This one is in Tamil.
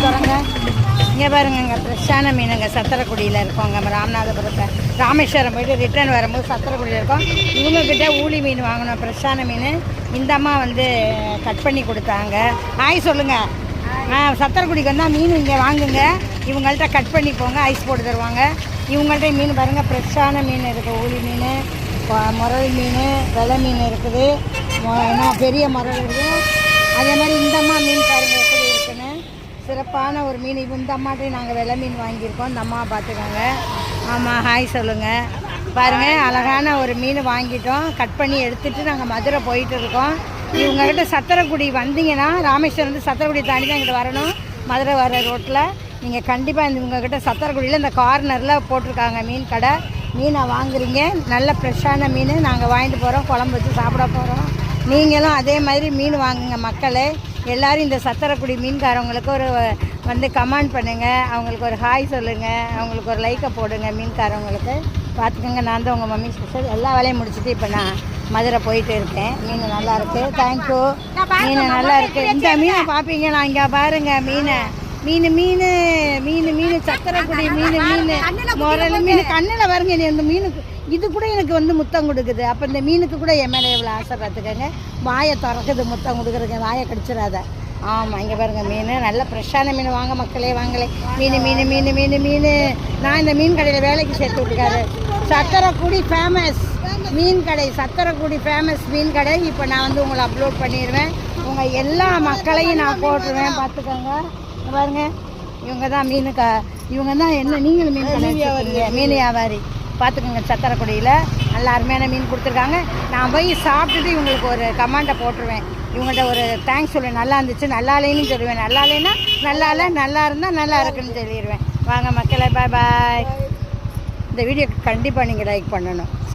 தொடங்க. இங்கே பாருங்க, ஃப்ரெஷ்ஷான மீனுங்க. சத்திரக்குடியில் இருக்கோங்க. ராமநாதபுரத்தை ராமேஸ்வரம் போய்ட்டு ரிட்டர்ன் வரும்போது சத்திரக்குடியில் இருக்கோம். இவங்கக்கிட்ட ஊளி மீன் வாங்கணும், ஃப்ரெஷ்ஷான மீன். இந்த அம்மா வந்து கட் பண்ணி கொடுத்தாங்க. ஆய் சொல்லுங்கள். சத்திரக்குடிக்கு வந்தால் மீன் இங்கே வாங்குங்க. இவங்கள்ட்ட கட் பண்ணி போங்க, ஐஸ் போட்டு தருவாங்க. இவங்கள்ட்ட மீன் பாருங்கள், ஃப்ரெஷ்ஷான மீன் இருக்குது. ஊளி மீன், முரல் மீன், வெலை மீன் இருக்குது, பெரிய முரல் இருக்குது. அதே மாதிரி இந்த அம்மா மீன் பாருங்கள் எப்படி இருக்குன்னு. சிறப்பான ஒரு மீன். இந்த அம்மாட்டையும் நாங்கள் வெலை மீன் வாங்கியிருக்கோம். இந்த அம்மா பார்த்துக்கோங்க. ஆமாம், ஹாய் சொல்லுங்கள். பாருங்கள், அழகான ஒரு மீன் வாங்கிட்டோம். கட் பண்ணி எடுத்துகிட்டு நாங்கள் மதுரை போயிட்டு இருக்கோம். இவங்ககிட்ட சத்திரக்குடி வந்தீங்கன்னா, ராமேஸ்வரம் வந்து சத்திரக்குடி தாண்டி தான் இங்கிட்ட வரணும். மதுரை வர ரோட்டில் நீங்கள் கண்டிப்பாக இவங்ககிட்ட சத்திரக்குடியில் இந்த கார்னரில் போட்டிருக்காங்க மீன் கடை. மீனை வாங்குறீங்க, நல்ல ஃப்ரெஷ்ஷான மீன். நாங்கள் வாங்கிட்டு போகிறோம், குழம்பு வச்சு சாப்பிட போகிறோம். நீங்களும் அதே மாதிரி மீன் வாங்குங்க மக்களே. எல்லோரும் இந்த சத்திரக்குடி மீன்காரவங்களுக்கு ஒரு வந்து கமெண்ட் பண்ணுங்கள், அவங்களுக்கு ஒரு ஹாய் சொல்லுங்கள், அவங்களுக்கு ஒரு லைக்கை போடுங்க மீன்காரவங்களுக்கு. பார்த்துக்கோங்க, நான் தான் உங்கள் மம்மி ஸ்பெஷல். எல்லா வேலையும் முடிச்சுட்டு இப்போ நான் மதுரை போயிட்டு இருக்கேன். மீன் நல்லாயிருக்கு, தேங்க்யூ. மீன் நல்லா இருக்குது. இந்த மீனை பார்ப்பீங்க, நான் இங்கே பாருங்கள் மீனை. மீன் மீன் மீன் மீன் சத்திரக்குடி மீன் மீன் முரல் மீன் கண்ணில் வருங்க. இந்த மீனுக்கு இது கூட எனக்கு வந்து முத்தம் கொடுக்குது. அப்போ இந்த மீனுக்கு கூட என் மேலே எவ்வளோ ஆசை பார்த்துக்கங்க. வாயை திறக்குது முத்தம் கொடுக்குறதுங்க, வாயை கடிச்சிடாத. ஆமாம், இங்கே பாருங்கள் மீன் நல்ல ஃப்ரெஷ்ஷான மீன். வாங்க மக்களே, வாங்களே. மீன் மீன் மீன் மீன் மீன். நான் இந்த மீன் கடையில் வேலைக்கு சேர்த்து விட்டுருக்காரு. சத்திரக்குடி ஃபேமஸ் மீன் கடை, சத்திரக்குடி ஃபேமஸ் மீன் கடை. இப்போ நான் வந்து உங்களை அப்லோட் பண்ணிடுவேன். உங்கள் எல்லா மக்களையும் நான் போட்டுருவேன், பார்த்துக்கோங்க. பாருங்க, இவங்க தான் மீனுக்கா. இவங்க தான் என்ன, நீங்களும் மீன் கடை வச்சுருக்கீங்க, மீன் வியாபாரி. பார்த்துக்கோங்க, சத்திரக்குடியில் நல்ல அருமையான மீன் கொடுத்துருக்காங்க. நான் போய் சாப்பிட்டுட்டு இவங்களுக்கு ஒரு கமெண்ட்டை போட்டுருவேன். இவங்கள்ட்ட ஒரு தேங்க்ஸ் சொல்லுவேன். நல்லா இருந்துச்சு, நல்லா இல்லைன்னு சொல்லுவேன். நல்லா இல்லைன்னா நல்லா இல்லை, நல்லா இருந்தால் நல்லா இருக்குன்னு சொல்லிடுவேன். வாங்க மக்களே, பாய் பாய். இந்த வீடியோக்கு கண்டிப்பாக நீங்கள் லைக் பண்ணணும்.